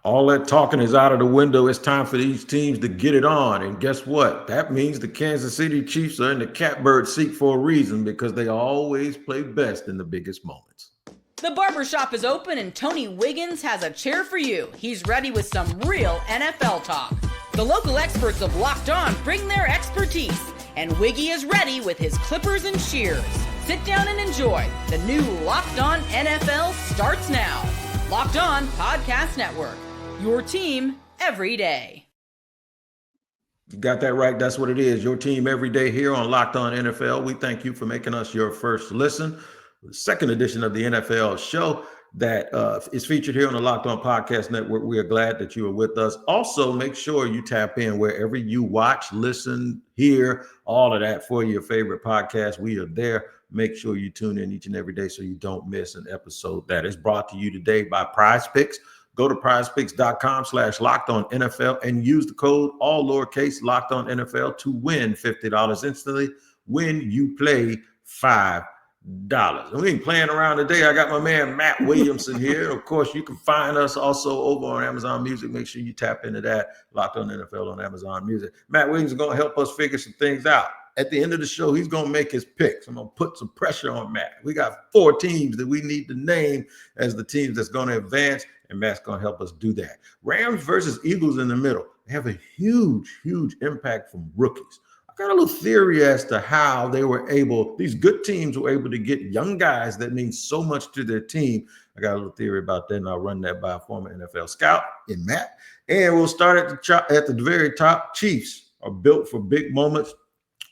All that talking is out of the window. It's time for these teams to get it on. And guess what? That means the Kansas City Chiefs are in the catbird seat for a reason because they always play best in the biggest moments. The barbershop is open and Tony Wiggins has a chair for you. He's ready with some real NFL talk. The local experts of Locked On bring their expertise, and Wiggy is ready with his clippers and shears. Sit down and enjoy. The new Locked On NFL starts now. Locked On Podcast Network. Your team every day. You got that right. That's what it is. Your team every day here on Locked On NFL. We thank you for making us your first listen. The second edition of the NFL show that is featured here on the Locked On Podcast Network. We are glad that you are with us. Also, make sure you tap in wherever you watch, listen, hear, all of that for your favorite podcast. We are there. Make sure you tune in each and every day so you don't miss an episode that is brought to you today by Prize Picks. Go to prizepicks.com/LockedOnNFL and use the code all lowercase LockedOnNFL to win $50 instantly when you play $5. And we ain't playing around today. I got my man Matt Williamson here. Of course, you can find us also over on Amazon Music. Make sure you tap into that. Locked On NFL on Amazon Music. Matt Williams is going to help us figure some things out. At the end of the show, he's going to make his picks. I'm going to put some pressure on Matt. We got 4 teams that we need to name as the teams that's going to advance, and Matt's going to help us do that. Rams versus Eagles in the middle. They have a huge, huge impact from rookies. I got a little theory as to how they were able, these good teams were able to get young guys that mean so much to their team. I got a little theory about that, and I'll run that by a former NFL scout in Matt. And we'll start at the very top. Chiefs are built for big moments.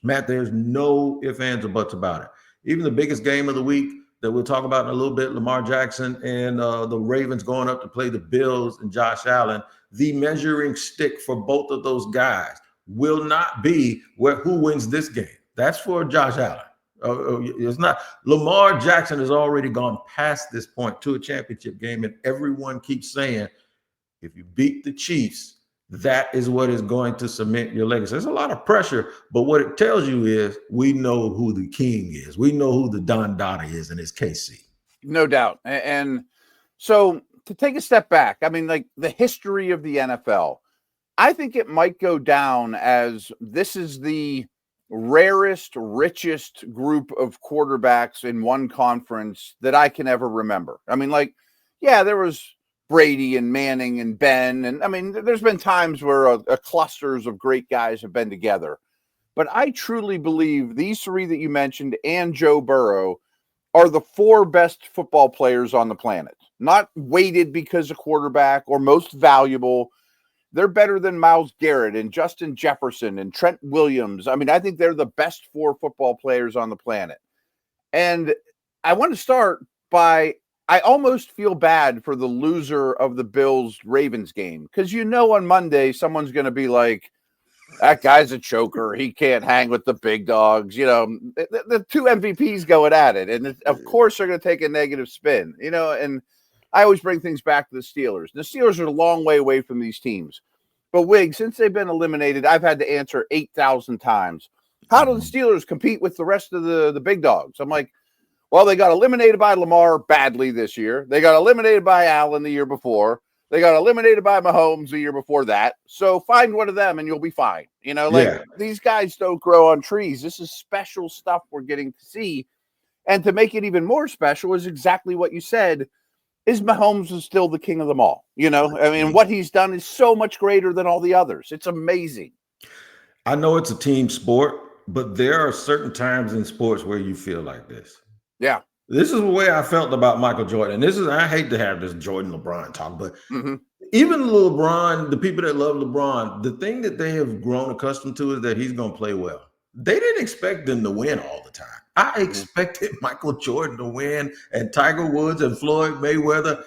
Matt, there's no ifs, ands, or buts about it. Even the biggest game of the week that we'll talk about in a little bit, Lamar Jackson and the Ravens going up to play the Bills and Josh Allen, the measuring stick for both of those guys will not be who wins this game. That's for Josh Allen. It's not. Lamar Jackson has already gone past this point to a championship game, and everyone keeps saying, if you beat the Chiefs, that is what is going to cement your legacy. There's a lot of pressure, but what it tells you is we know who the king is. We know who the Don Dada is, and it's KC. No doubt. And so to take a step back, I mean, like the history of the NFL, I think it might go down as this is the rarest, richest group of quarterbacks in one conference that I can ever remember. I mean, like, yeah, there was Brady and Manning and Ben. And I mean, there's been times where a clusters of great guys have been together. But I truly believe these 3 that you mentioned and Joe Burrow are the 4 best football players on the planet. Not weighted because of quarterback or most valuable. They're better than Myles Garrett and Justin Jefferson and Trent Williams. I mean, I think they're the best 4 football players on the planet. And I want to start by, I almost feel bad for the loser of the Bills-Ravens game because on Monday someone's going to be like, that guy's a choker. He can't hang with the big dogs. The 2 MVPs going at it. And of course they're going to take a negative spin, and I always bring things back to the Steelers. The Steelers are a long way away from these teams. But, Wig, since they've been eliminated, I've had to answer 8,000 times. How do the Steelers compete with the rest of the big dogs? I'm like, well, they got eliminated by Lamar badly this year. They got eliminated by Allen the year before. They got eliminated by Mahomes the year before that. So find one of them and you'll be fine. These guys don't grow on trees. This is special stuff we're getting to see. And to make it even more special is exactly what you said. Is Mahomes is still the king of them all. I mean, what he's done is so much greater than all the others. It's amazing. I know it's a team sport, but there are certain times in sports where you feel like this. Yeah. This is the way I felt about Michael Jordan. I hate to have this Jordan LeBron talk, but even LeBron, the people that love LeBron, the thing that they have grown accustomed to is that he's going to play well. They didn't expect them to win all the time. I expected Michael Jordan to win and Tiger Woods and Floyd Mayweather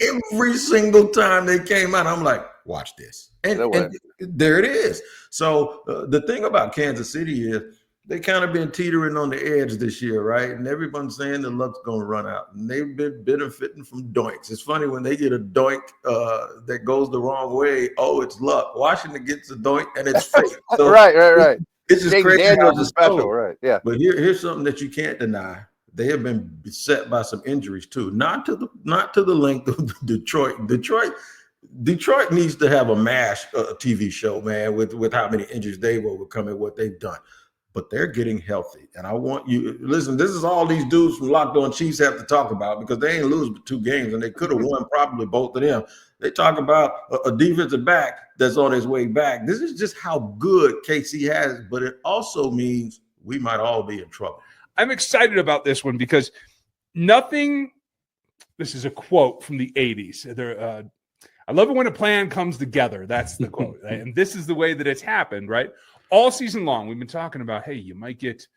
every single time they came out. I'm like, watch this. And there it is. So the thing about Kansas City is they kind of been teetering on the edge this year, right? And everyone's saying the luck's going to run out. And they've been benefiting from doinks. It's funny when they get a doink that goes the wrong way. Oh, it's luck. Washington gets a doink and it's fake. So right. It's just crazy. Daniels is special, right? Yeah. But here's something that you can't deny. They have been beset by some injuries too. Not to the length of Detroit. Detroit, Detroit needs to have a MASH TV show, man, with how many injuries they've overcome and what they've done. But they're getting healthy. And I want you, listen, this is all these dudes from Locked On Chiefs have to talk about, because they ain't lose but 2 games, and they could have won probably both of them. They talk about a defensive back that's on his way back. This is just how good KC has, but it also means we might all be in trouble. I'm excited about this one because this is a quote from the 80s. I love it when a plan comes together. That's the quote. And this is the way that it's happened, right? All season long, we've been talking about, hey, you might get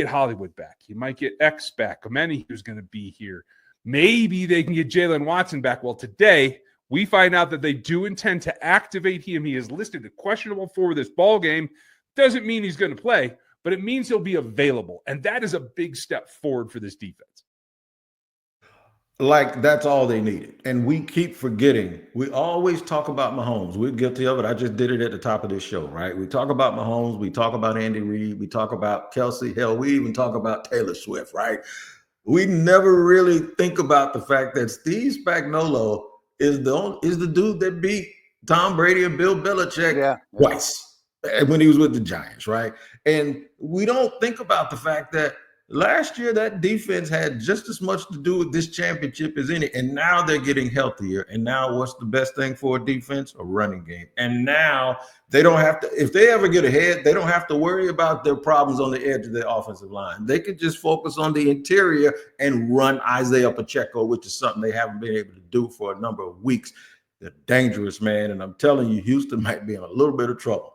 Hollywood back. You might get X back. Ameni, who's going to be here. Maybe they can get Jalen Watson back. Well, today we find out that they do intend to activate him. He is listed as questionable for this ball game. Doesn't mean he's going to play, but it means he'll be available. And that is a big step forward for this defense. Like, that's all they needed. And we keep forgetting. We always talk about Mahomes. We're guilty of it. I just did it at the top of this show, right? We talk about Mahomes. We talk about Andy Reid. We talk about Kelsey. Hell, we even talk about Taylor Swift, right? We never really think about the fact that Steve Spagnuolo is the dude that beat Tom Brady and Bill Belichick twice when he was with the Giants, right? And we don't think about the fact that last year, that defense had just as much to do with this championship as any. And now they're getting healthier. And now what's the best thing for a defense? A running game. And now they don't have to, if they ever get ahead, they don't have to worry about their problems on the edge of their offensive line. They could just focus on the interior and run Isaiah Pacheco, which is something they haven't been able to do for a number of weeks. They're dangerous, man. And I'm telling you, Houston might be in a little bit of trouble.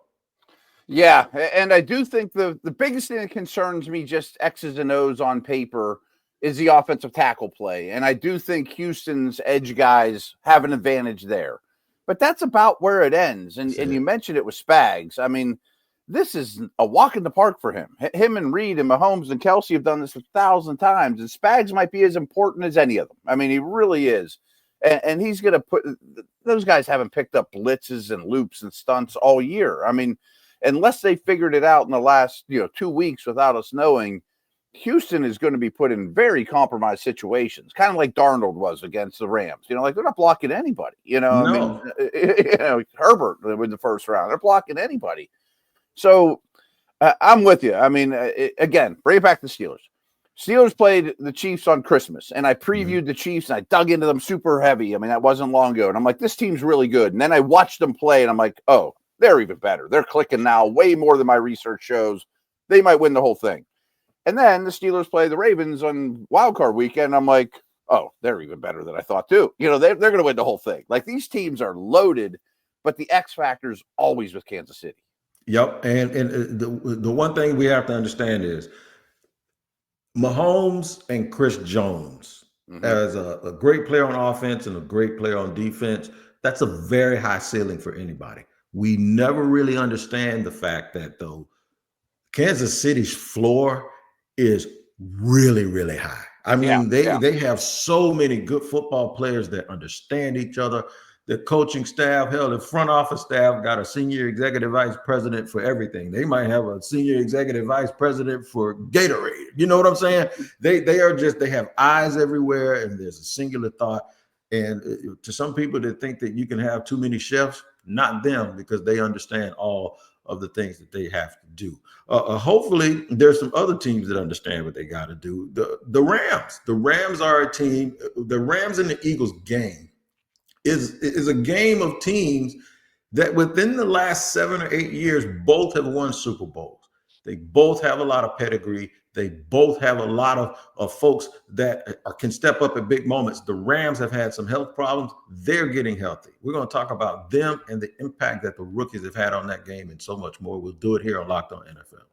Yeah, and I do think the biggest thing that concerns me, just X's and O's on paper, is the offensive tackle play. And I do think Houston's edge guys have an advantage there. But that's about where it ends. And you mentioned it with Spags. I mean, this is a walk in the park for him. Him and Reed and Mahomes and Kelsey have done this 1,000 times. And Spags might be as important as any of them. I mean, he really is. And he's going to put – those guys haven't picked up blitzes and loops and stunts all year. I mean – unless they figured it out in the last 2 weeks without us knowing, Houston is going to be put in very compromised situations, kind of like Darnold was against the Rams. Like, they're not blocking anybody. No. I mean, Herbert in the first round, they're blocking anybody. So I'm with you. I mean, again, bring it back to the Steelers. Steelers played the Chiefs on Christmas, and I previewed the Chiefs, and I dug into them super heavy. I mean, that wasn't long ago. And I'm like, this team's really good. And then I watched them play, and I'm like, oh, they're even better. They're clicking now way more than my research shows. They might win the whole thing. And then the Steelers play the Ravens on wildcard weekend. I'm like, oh, they're even better than I thought too. They're going to win the whole thing. Like, these teams are loaded, but the X factor is always with Kansas City. Yep. And the one thing we have to understand is Mahomes and Chris Jones as a great player on offense and a great player on defense, that's a very high ceiling for anybody. We never really understand the fact that, though, Kansas City's floor is really, really high. I mean, they have so many good football players that understand each other. The coaching staff, hell, the front office staff got a senior executive vice president for everything. They might have a senior executive vice president for Gatorade. You know what I'm saying? They have eyes everywhere, and there's a singular thought. And to some people that think that you can have too many chefs, not them, because they understand all of the things that they have to do. Hopefully, there's some other teams that understand what they got to do. The Rams are a team. The Rams and the Eagles game is a game of teams that within the last 7 or 8 years, both have won Super Bowls. They both have a lot of pedigree. They both have a lot of folks that can step up at big moments. The Rams have had some health problems. They're getting healthy. We're going to talk about them and the impact that the rookies have had on that game and so much more. We'll do it here on Locked On NFL.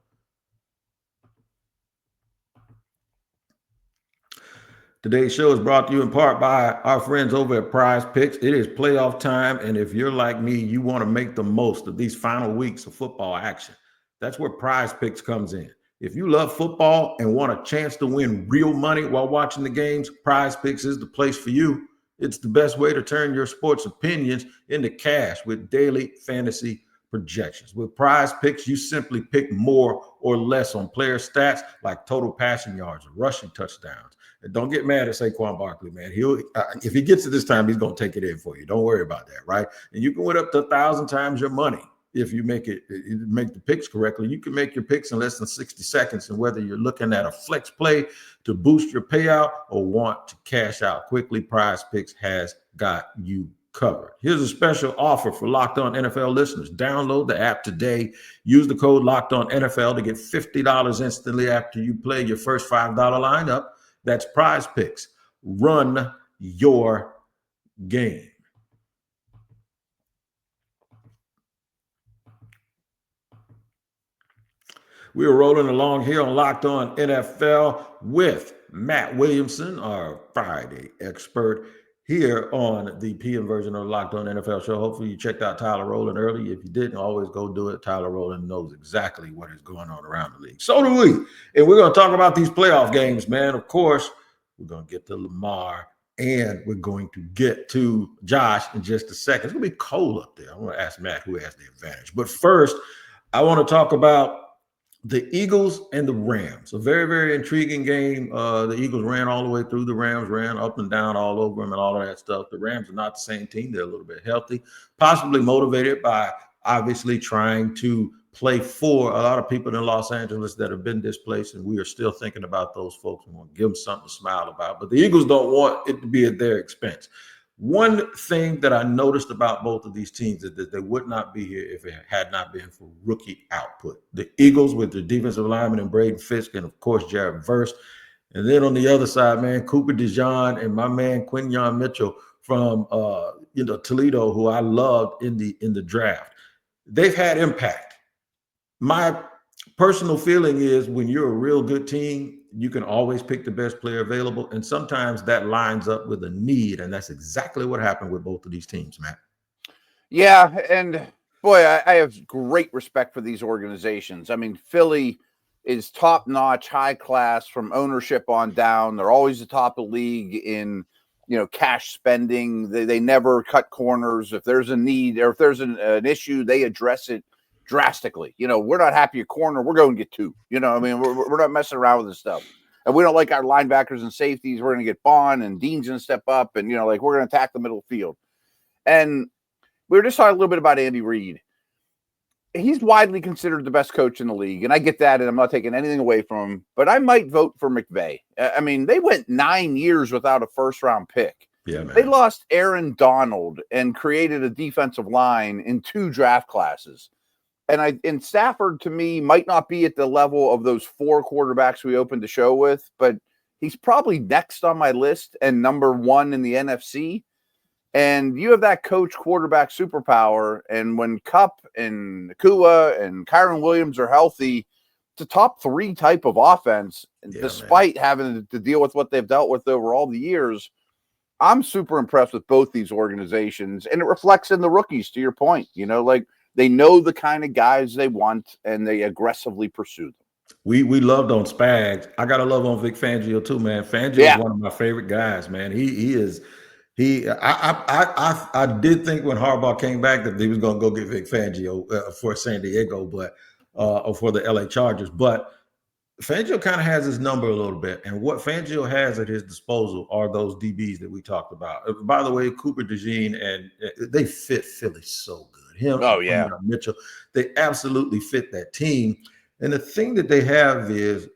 Today's show is brought to you in part by our friends over at Prize Picks. It is playoff time, and if you're like me, you want to make the most of these final weeks of football action. That's where Prize Picks comes in. If you love football and want a chance to win real money while watching the games, Prize Picks is the place for you. It's the best way to turn your sports opinions into cash with daily fantasy projections. With Prize Picks, you simply pick more or less on player stats like total passing yards or rushing touchdowns. Don't get mad at Saquon Barkley, man. He'll if he gets it this time, he's going to take it in for you. Don't worry about that, right? And you can win up to 1,000 times your money if you make the picks correctly. You can make your picks in less than 60 seconds. And whether you're looking at a flex play to boost your payout or want to cash out quickly, Prize Picks has got you covered. Here's a special offer for Locked On NFL listeners. Download the app today. Use the code Locked On NFL to get $50 instantly after you play your first $5 lineup. That's Prize Picks. Run your game. We are rolling along here on Locked On NFL with Matt Williamson, our Friday expert, here on the PM version of the Locked On NFL show. Hopefully you checked out Tyler Rowland early. If you didn't, always go do it. Tyler Rowland knows exactly what is going on around the league. So do we. And we're going to talk about these playoff games, man. Of course, we're going to get to Lamar, and we're going to get to Josh in just a second. It's going to be cold up there. I want to ask Matt who has the advantage. But first, I want to talk about the Eagles and the Rams. A very, very intriguing game. The Eagles ran all the way through. The Rams ran up and down all over them and all of that stuff. The Rams are not the same team. They're a little bit healthy, possibly motivated by obviously trying to play for a lot of people in Los Angeles that have been displaced, and we are still thinking about those folks and want to give them something to smile about. But the Eagles don't want it to be at their expense. One thing that I noticed about both of these teams is that they would not be here if it had not been for rookie output. The Eagles with their defensive lineman and Braden Fisk, and of course Jared Verse. And then on the other side, man, Cooper DeJean and my man Quinon Mitchell from Toledo, who I loved in the draft. They've had impact. My personal feeling is when you're a real good team, you can always pick the best player available. And sometimes that lines up with a need. And that's exactly what happened with both of these teams, Matt. Yeah. And boy, I have great respect for these organizations. I mean, Philly is top-notch, high class from ownership on down. They're always the top of the league in, cash spending. They never cut corners. If there's a need or if there's an issue, they address it drastically. We're not happy at corner. We're going to get two. We're not messing around with this stuff. And we don't like our linebackers and safeties. We're going to get Bond and Dean's going to step up and, we're going to attack the middle field. And we were just talking a little bit about Andy Reid. He's widely considered the best coach in the league. And I get that. And I'm not taking anything away from him, but I might vote for McVay. I mean, they went 9 years without a first round pick. Yeah, man. They lost Aaron Donald and created a defensive line in 2 draft classes. And Stafford, to me, might not be at the level of those 4 quarterbacks we opened the show with, but he's probably next on my list and number 1 in the NFC. And you have that coach quarterback superpower. And when Kupp and Nakua and Kyron Williams are healthy, it's a top 3 type of offense, despite having to deal with what they've dealt with over all the years. I'm super impressed with both these organizations, and it reflects in the rookies, to your point. They know the kind of guys they want, and they aggressively pursue them. We loved on Spags. I got to love on Vic Fangio too, man. Fangio is one of my favorite guys, man. I did think when Harbaugh came back that he was going to go get Vic Fangio for San Diego, or for the LA Chargers. But Fangio kind of has his number a little bit, and what Fangio has at his disposal are those DBs that we talked about. By the way, Cooper DeJean, and they fit Philly so good. Mitchell, they absolutely fit that team. And the thing that they have is,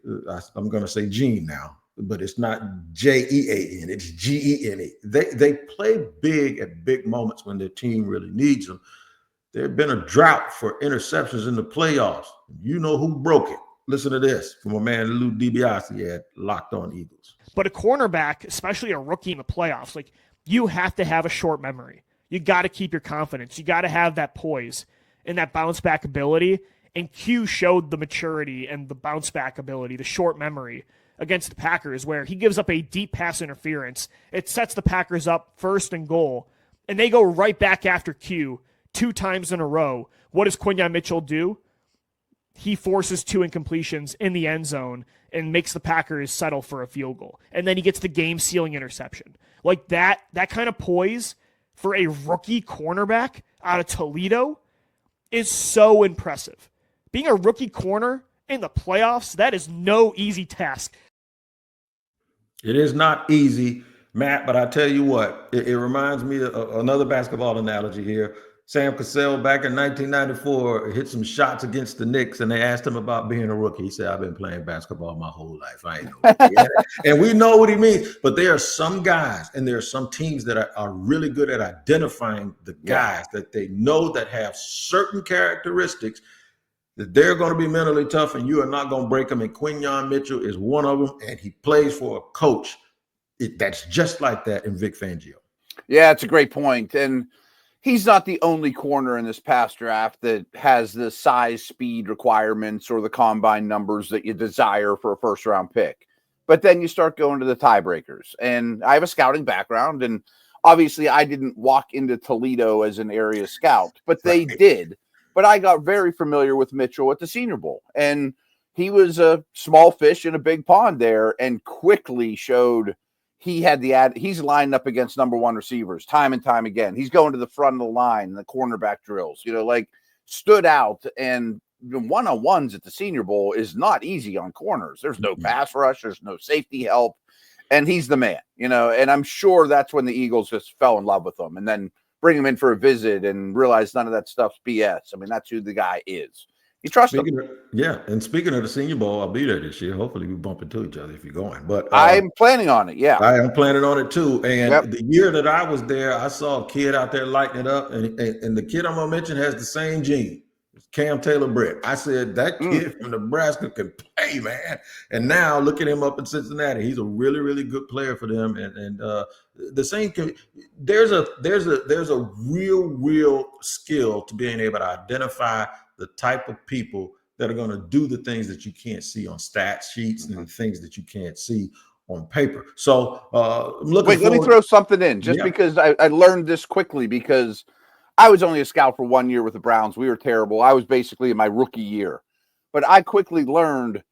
I'm going to say Gene now, but it's not Jean, it's Gene. They play big at big moments when their team really needs them. There's been a drought for interceptions in the playoffs. You know who broke it? Listen to this from a man, Lou DiBiase at Locked On Eagles. But a cornerback, especially a rookie in the playoffs, you have to have a short memory. You got to keep your confidence. You got to have that poise and that bounce back ability. And Q showed the maturity and the bounce back ability, the short memory against the Packers, where he gives up a deep pass interference. It sets the Packers up 1st and goal, and they go right back after Q 2 times in a row. What does Quinon Mitchell do? He forces 2 incompletions in the end zone and makes the Packers settle for a field goal. And then he gets the game-sealing interception. That kind of poise for a rookie cornerback out of Toledo is so impressive. Being a rookie corner in the playoffs, that is no easy task. It is not easy, Matt, but I tell you what, it reminds me of another basketball analogy here. Sam Cassell back in 1994 hit some shots against the Knicks, and they asked him about being a rookie. He said, "I've been playing basketball my whole life. I ain't no rookie." And we know what he means. But there are some guys and there are some teams that are really good at identifying the guys that they know that have certain characteristics that they're going to be mentally tough and you are not going to break them. And Quinon Mitchell is one of them, and he plays for a coach that's just like that in Vic Fangio. Yeah, it's a great point. And he's not the only corner in this past draft that has the size, speed requirements or the combine numbers that you desire for a first-round pick. But then you start going to the tiebreakers. And I have a scouting background, and obviously I didn't walk into Toledo as an area scout, but they did. But I got very familiar with Mitchell at the Senior Bowl, and he was a small fish in a big pond there and quickly showed he had he's lined up against number one receivers time and time again. He's going to the front of the line, the cornerback drills, like stood out. And the one-on-ones at the Senior Bowl is not easy on corners. There's no pass rush. There's no safety help. And he's the man, and I'm sure that's when the Eagles just fell in love with him. And then bring him in for a visit and realize none of that stuff's BS. I mean, that's who the guy is. You trust him. And speaking of the Senior Bowl, I'll be there this year. Hopefully we bump into each other if you're going. But I'm planning on it, yeah. I am planning on it too. And the year that I was there, I saw a kid out there lighting it up. And the kid I'm going to mention has the same gene. Cam Taylor-Britt. I said, that kid from Nebraska can play, man. And now look at him up in Cincinnati. He's a really, really good player for them. And the same, there's a real skill to being able to identify the type of people that are going to do the things that you can't see on stat sheets and things that you can't see on paper. So I'm looking let me throw something in because I learned this quickly because I was only a scout for 1 year with the Browns. We were terrible. I was basically in my rookie year. But I quickly learned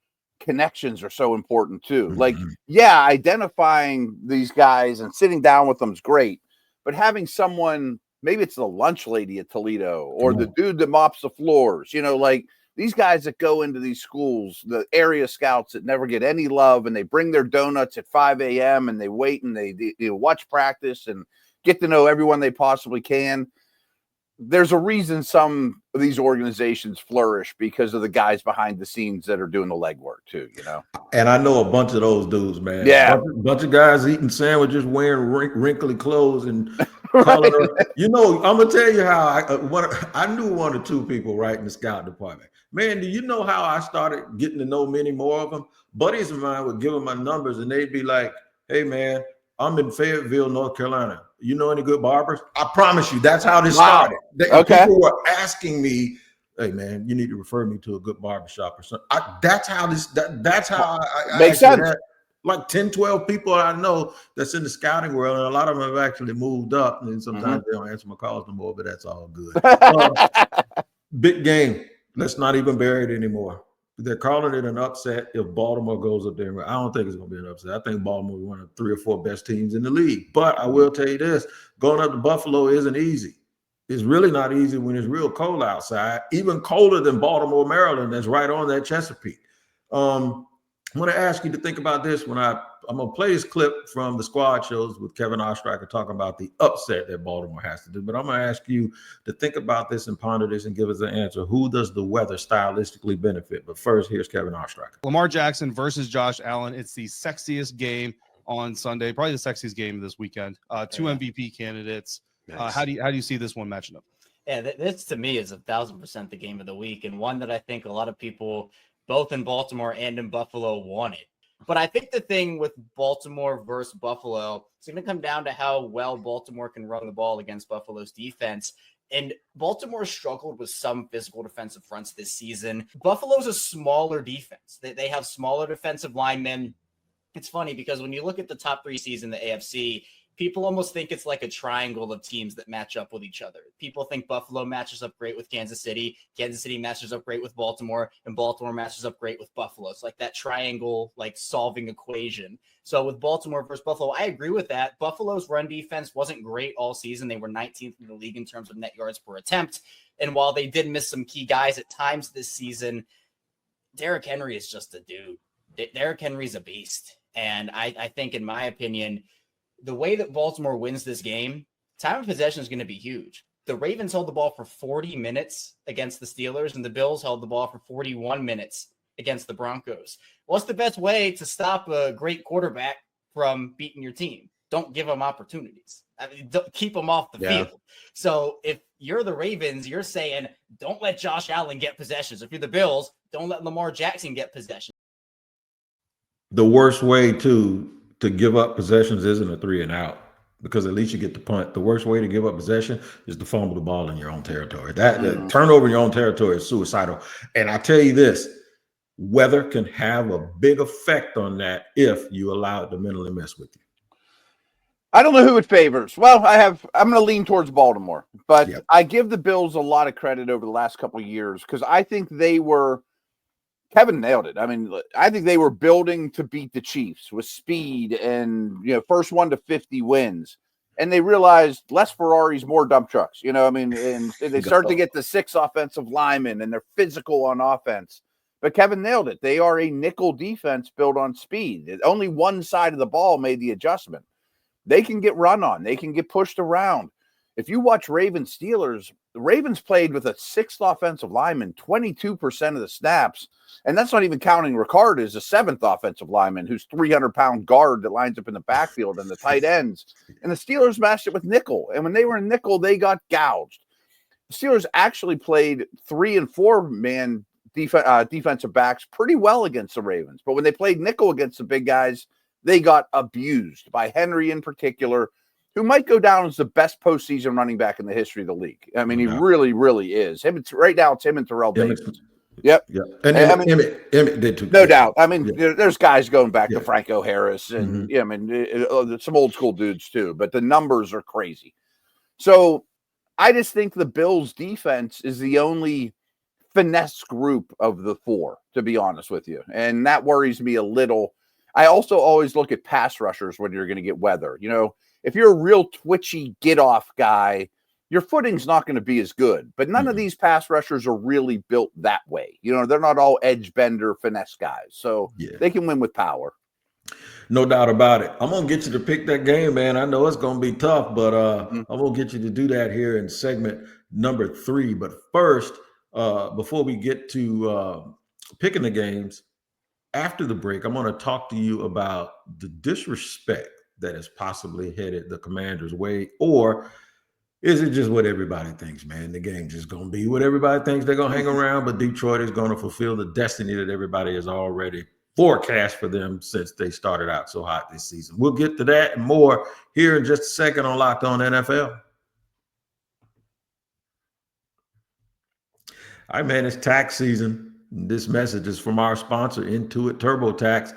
connections are so important too. Like, identifying these guys and sitting down with them is great. But having someone, maybe it's the lunch lady at Toledo or the dude that mops the floors, like these guys that go into these schools, the area scouts that never get any love, and they bring their donuts at 5 a.m. and they wait and they watch practice and get to know everyone they possibly can. There's a reason some of these organizations flourish because of the guys behind the scenes that are doing the legwork too, And I know a bunch of those dudes, man. Yeah. A bunch of guys eating sandwiches, wearing wrinkly clothes and calling her. I'm going to tell you how I knew one or two people right in the scout department. Man, do you know how I started getting to know many more of them? Buddies of mine would give them my numbers and they'd be like, "Hey, man, I'm in Fayetteville, North Carolina. You know any good barbers?" I promise you, that's how this started. People were asking me, "Hey, man, you need to refer me to a good barbershop or something." That's how I makes sense. Like 10, 12 people I know that's in the scouting world, and a lot of them have actually moved up. And sometimes they don't answer my calls no more, but that's all good. Big game. Let's not even bury it anymore. They're calling it an upset if Baltimore goes up there. I don't think it's going to be an upset. I think Baltimore is one of the 3 or 4 best teams in the league. But I will tell you this, going up to Buffalo isn't easy. It's really not easy when it's real cold outside, even colder than Baltimore, Maryland, that's right on that Chesapeake. I'm going to ask you to think about this when I'm going to play this clip from the squad shows with Kevin Oestreicher talking about the upset that Baltimore has to do. But I'm going to ask you to think about this and ponder this and give us an answer. Who does the weather stylistically benefit? But first, here's Kevin Oestreicher. Lamar Jackson versus Josh Allen. It's the sexiest game on Sunday, probably the sexiest game this weekend. 2 MVP candidates. Nice. How do you see this one matching up? Yeah, this to me is 1,000% the game of the week, and one that I think a lot of people, both in Baltimore and in Buffalo, wanted. But I think the thing with Baltimore versus Buffalo, it's going to come down to how well Baltimore can run the ball against Buffalo's defense. And Baltimore struggled with some physical defensive fronts this season. Buffalo's a smaller defense. They have smaller defensive linemen. It's funny because when you look at the top 3 seeds in the AFC, people almost think it's like a triangle of teams that match up with each other. People think Buffalo matches up great with Kansas City matches up great with Baltimore, and Baltimore matches up great with Buffalo. It's like that triangle, like solving equation. So with Baltimore versus Buffalo, I agree with that. Buffalo's run defense wasn't great all season. They were 19th in the league in terms of net yards per attempt. And while they did miss some key guys at times this season, Derrick Henry is just a dude. Derrick Henry's a beast. And I think, in my opinion, the way that Baltimore wins this game, time of possession is going to be huge. The Ravens held the ball for 40 minutes against the Steelers, and the Bills held the ball for 41 minutes against the Broncos. What's the best way to stop a great quarterback from beating your team? Don't give them opportunities. I mean, don't keep them off the field. So if you're the Ravens, you're saying, don't let Josh Allen get possessions. If you're the Bills, don't let Lamar Jackson get possessions. The worst way to give up possessions isn't a 3 and out, because at least you get the punt. The worst way to give up possession is to fumble the ball in your own territory. That turnover in your own territory is suicidal. And I tell you this, weather can have a big effect on that if you allow it to mentally mess with you. I don't know who it favors. Well, I'm going to lean towards Baltimore, but I give the Bills a lot of credit over the last couple of years, because I think Kevin nailed it. I mean, I think they were building to beat the Chiefs with speed and, first 1 to 50 wins. And they realized less Ferraris, more dump trucks, and they start to get the 6 offensive linemen, and they're physical on offense. But Kevin nailed it. They are a nickel defense built on speed. Only one side of the ball made the adjustment. They can get run on. They can get pushed around. If you watch Ravens Steelers, the Ravens played with a 6th offensive lineman, 22% of the snaps. And that's not even counting Ricard as a 7th offensive lineman, who's 300-pound guard that lines up in the backfield and the tight ends. And the Steelers matched it with nickel. And when they were in nickel, they got gouged. The Steelers actually played 3 and 4 man defensive backs pretty well against the Ravens. But when they played nickel against the big guys, they got abused by Henry in particular, who might go down as the best postseason running back in the history of the league. I mean, he really, really is. Right now, it's him and Terrell Davis. Yep. And Emmett did too. No doubt. I mean, there's guys going back to Franco Harris and some old school dudes too, but the numbers are crazy. So I just think the Bills defense is the only finesse group of the 4, to be honest with you. And that worries me a little. I also always look at pass rushers when you're going to get weather. If you're a real twitchy get off guy, your footing's not going to be as good. But none of these pass rushers are really built that way. They're not all edge bender finesse guys. So they can win with power. No doubt about it. I'm going to get you to pick that game, man. I know it's going to be tough, but I'm going to get you to do that here in segment number 3. But first, before we get to picking the games, after the break, I'm going to talk to you about the disrespect that has possibly headed the Commanders' way, or is it just what everybody thinks, man? The game's just going to be what everybody thinks. They're going to hang around, but Detroit is going to fulfill the destiny that everybody has already forecast for them since they started out so hot this season. We'll get to that and more here in just a second on Locked On NFL. All right, man, it's tax season. This message is from our sponsor, Intuit TurboTax.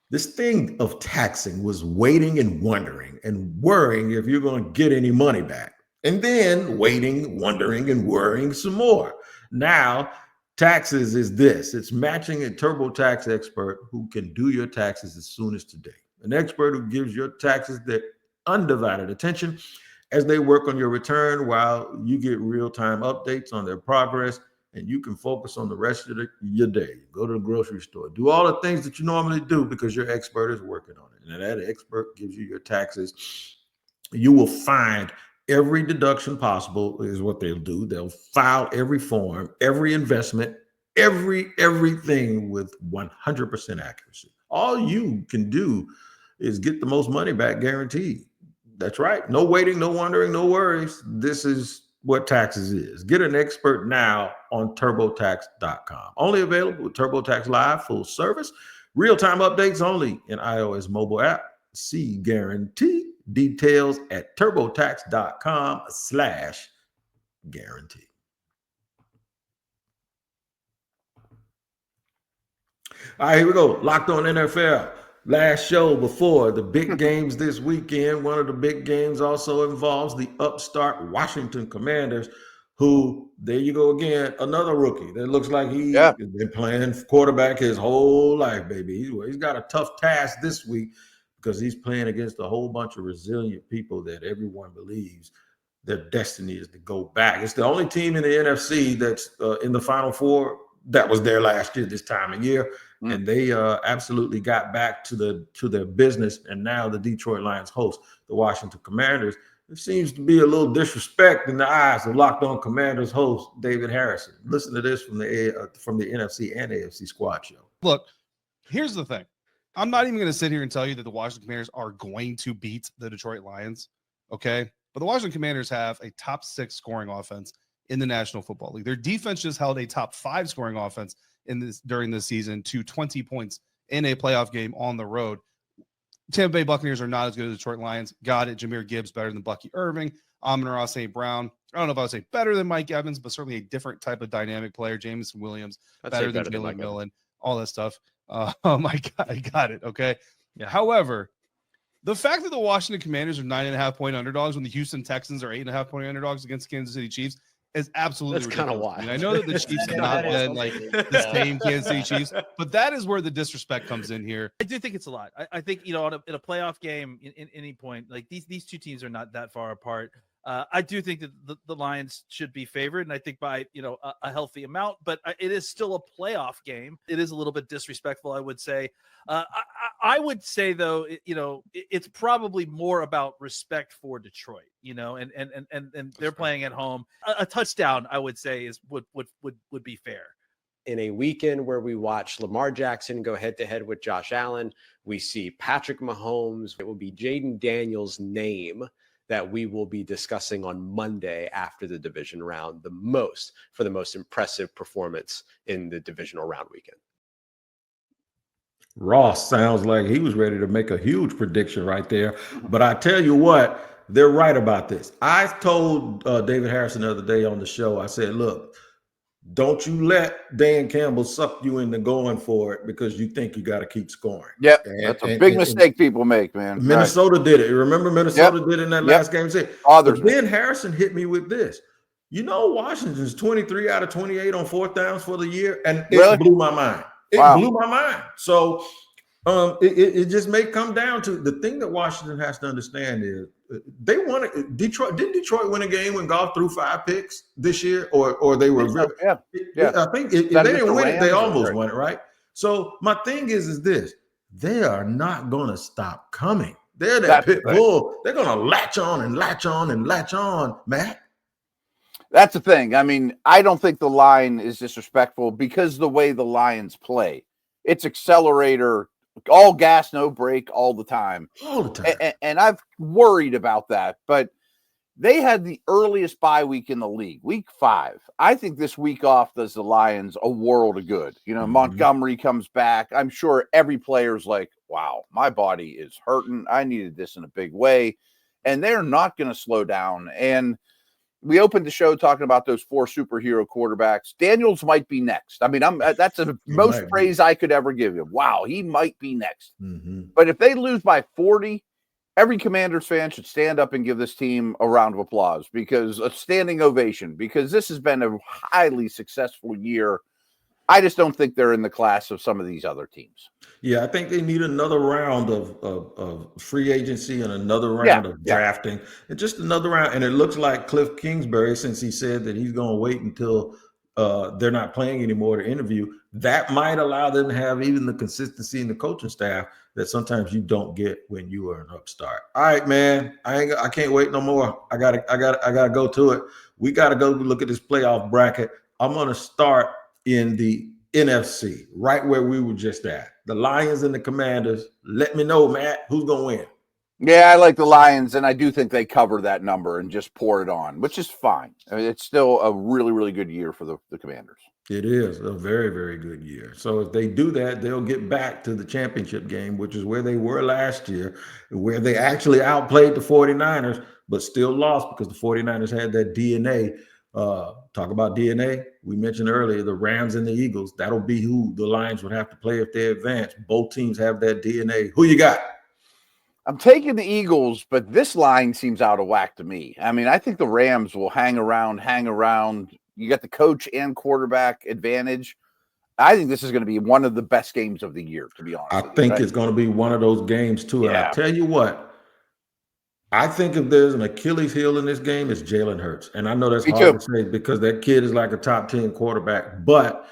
This thing of taxing was waiting and wondering and worrying if you're going to get any money back. And then waiting, wondering, and worrying some more. Now, taxes is this. It's matching a TurboTax expert who can do your taxes as soon as today. An expert who gives your taxes their undivided attention as they work on your return while you get real-time updates on their progress. And you can focus on the rest of your day. Go to the grocery store. Do all the things that you normally do because your expert is working on it. And that expert gives you your taxes. You will find every deduction possible is what they'll do. They'll file every form, every investment, everything with 100% accuracy. All you can do is get the most money back guaranteed. That's right. No waiting, no wondering, no worries. This is what taxes is. Get an expert now on TurboTax.com. Only available with TurboTax Live, full service, real-time updates only in iOS mobile app. See guarantee details at TurboTax.com/guarantee. All right, here we go. Locked On NFL. Last show before the big games this weekend. One of the big games also involves the upstart Washington Commanders, who, there you go again, another rookie that looks like he's been playing quarterback his whole life, baby. He's got a tough task this week because he's playing against a whole bunch of resilient people that everyone believes their destiny is to go back. It's the only team in the NFC that's in the Final Four that was there last year this time of year. and they absolutely got back to their business. And now the Detroit Lions host the Washington Commanders. It seems to be a little disrespect in the eyes of Locked On Commanders host David Harrison. Listen to this from the NFC and AFC Squad show. Look, here's the thing. I'm not even going to sit here and tell you that the Washington Commanders are going to beat the Detroit Lions, okay? But the Washington Commanders have a top 6 scoring offense in the National Football League. Their defense just held a top 5 scoring offense during this season to 20 points in a playoff game on the road. Tampa Bay Buccaneers are not as good as the Detroit Lions. Got it. Jameer Gibbs better than Bucky Irving. Amon-Ra St. Brown. I don't know if I would say better than Mike Evans, but certainly a different type of dynamic player. Jameson Williams, better than Jalen Millen, all that stuff. I got it. Okay. Yeah. However, the fact that the Washington Commanders are 9.5-point underdogs when the Houston Texans are 8.5-point underdogs against Kansas City Chiefs is absolutely That's kind of wild. I mean, I know that the Chiefs have not been like the same Kansas City Chiefs, but that is where the disrespect comes in here. I do think it's a lot. I think, in a playoff game, in any point, like these two teams are not that far apart. I do think that the Lions should be favored, and I think by a healthy amount. But it is still a playoff game. It is a little bit disrespectful, I would say. I would say though, it's probably more about respect for Detroit, and they're playing at home. A touchdown, I would say, would be fair. In a weekend where we watch Lamar Jackson go head-to-head with Josh Allen, we see Patrick Mahomes. It will be Jaden Daniels' name that we will be discussing on Monday after the division round for the most impressive performance in the divisional round weekend. Ross sounds like he was ready to make a huge prediction right there. But I tell you what, they're right about this. I told David Harrison the other day on the show, I said, look, don't you let Dan Campbell suck you into going for it because you think you got to keep scoring. Yep, that's a big mistake people make, man. Minnesota did it. Remember Minnesota did it in that last game? But then Harrison hit me with this. Washington's 23 out of 28 on 4th downs for the year, and it blew my mind. It blew my mind. So it just may come down to the thing that Washington has to understand is they won it. Didn't Detroit win a game when Goff threw 5 picks this year? Or they were yeah. I think if they didn't win it, they almost won it, right? So my thing is this: they are not gonna stop coming. They're that pit bull. They're gonna latch on and latch on and latch on, Matt. That's the thing. I mean, I don't think the line is disrespectful because the way the Lions play, it's accelerator, all gas, no brake, all the time. All the time. And I've worried about that, but they had the earliest bye week in the league, week 5. I think this week off does the Lions a world of good. Montgomery comes back. I'm sure every player's like, wow, my body is hurting. I needed this in a big way. And they're not going to slow down. And we opened the show talking about those 4 superhero quarterbacks. Daniels might be next. I mean, that's the most praise I could ever give him. Wow, he might be next. Mm-hmm. But if they lose by 40, every Commanders fan should stand up and give this team a round of applause, because a standing ovation, because this has been a highly successful year. I just don't think they're in the class of some of these other teams. Yeah, I think they need another round of free agency and another round of drafting and just another round. And it looks like Cliff Kingsbury, since he said that he's going to wait until they're not playing anymore to interview, that might allow them to have even the consistency in the coaching staff that sometimes you don't get when you are an upstart. All right, man, I can't wait no more. I gotta go to it. We got to go look at this playoff bracket. I'm going to start in the NFC, right where we were just at. The Lions and the Commanders. Let me know, Matt, who's going to win? Yeah, I like the Lions, and I do think they cover that number and just pour it on, which is fine. I mean, it's still a really, really good year for the Commanders. It is a very, very good year. So if they do that, they'll get back to the championship game, which is where they were last year, where they actually outplayed the 49ers, but still lost because the 49ers had that DNA. Talk about DNA. We mentioned earlier the Rams and the Eagles. That'll be who the Lions would have to play if they advance. Both teams have that DNA. Who you got? I'm taking the Eagles, but this line seems out of whack to me. I mean, I think the Rams will hang around. You got the coach and quarterback advantage. I think this is going to be one of the best games of the year, to be honest. I think it's going to be one of those games too. And I tell you what, I think if there's an Achilles heel in this game, it's Jalen Hurts. And I know that's hard to say because that kid is like a top 10 quarterback. But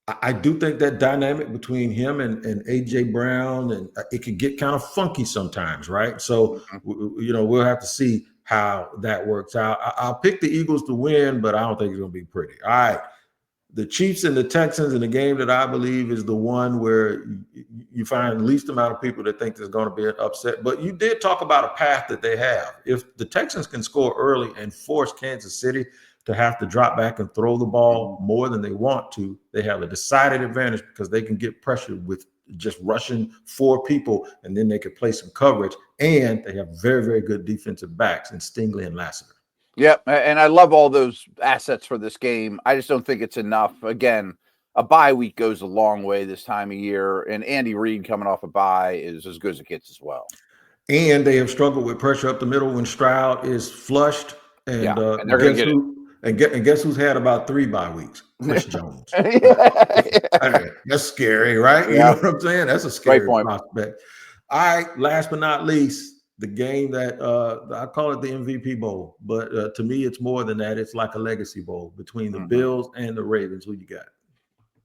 I do think that dynamic between him and AJ Brown, and it can get kind of funky sometimes, right? So, we'll have to see how that works out. I'll pick the Eagles to win, but I don't think it's going to be pretty. All right. The Chiefs and the Texans in the game that I believe is the one where you find the least amount of people that think there's going to be an upset. But you did talk about a path that they have. If the Texans can score early and force Kansas City to have to drop back and throw the ball more than they want to, they have a decided advantage because they can get pressure with just rushing 4 people, and then they can play some coverage. And they have very, very good defensive backs in Stingley and Lassiter. Yep, and I love all those assets for this game. I just don't think it's enough. Again, a bye week goes a long way this time of year, and Andy Reid coming off a bye is as good as it gets as well. And they have struggled with pressure up the middle when Stroud is flushed. And, and they're going to get it. And guess who's had about 3 bye weeks? Chris Jones. That's scary, right? You know what I'm saying? That's a scary prospect. All right, last but not least, the game that I call it the MVP Bowl, but to me, it's more than that. It's like a legacy bowl between the Bills and the Ravens. Who you got?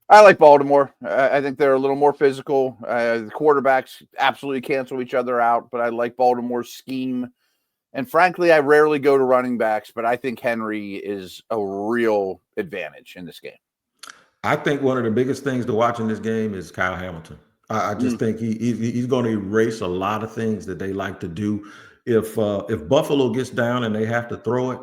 I like Baltimore. I think they're a little more physical. The quarterbacks absolutely cancel each other out, but I like Baltimore's scheme. And frankly, I rarely go to running backs, but I think Henry is a real advantage in this game. I think one of the biggest things to watch in this game is Kyle Hamilton. I just think he's going to erase a lot of things that they like to do. If Buffalo gets down and they have to throw it,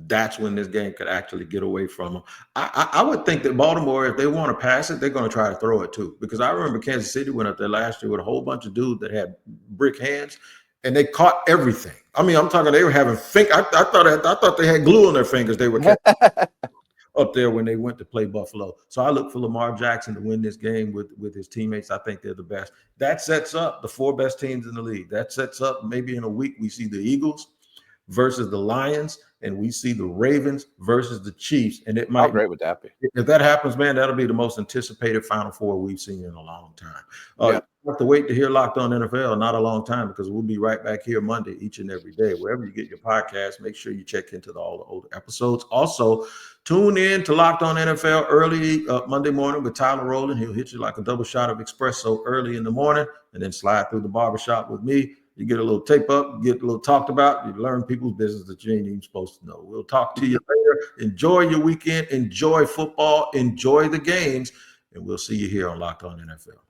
that's when this game could actually get away from them. I would think that Baltimore, if they want to pass it, they're going to try to throw it too. Because I remember Kansas City went up there last year with a whole bunch of dudes that had brick hands, and they caught everything. I mean, I'm talking they were having I thought they had glue on their fingers. They were up there when they went to play Buffalo. So I look for Lamar Jackson to win this game with his teammates. I think they're the best. That sets up the 4 best teams in the league. That sets up maybe in a week we see the Eagles versus the Lions, and we see the Ravens versus the Chiefs. And it might. How great would that be? If that happens, man, that'll be the most anticipated Final Four we've seen in a long time. You have to wait to hear Locked On NFL, not a long time, because we'll be right back here Monday each and every day. Wherever you get your podcast, make sure you check into all the older episodes. Also, tune in to Locked On NFL early Monday morning with Tyler Rowland. He'll hit you like a double shot of espresso early in the morning, and then slide through the barbershop with me. You get a little tape up, get a little talked about. You learn people's business that you ain't even supposed to know. We'll talk to you later. Enjoy your weekend. Enjoy football. Enjoy the games. And we'll see you here on Locked On NFL.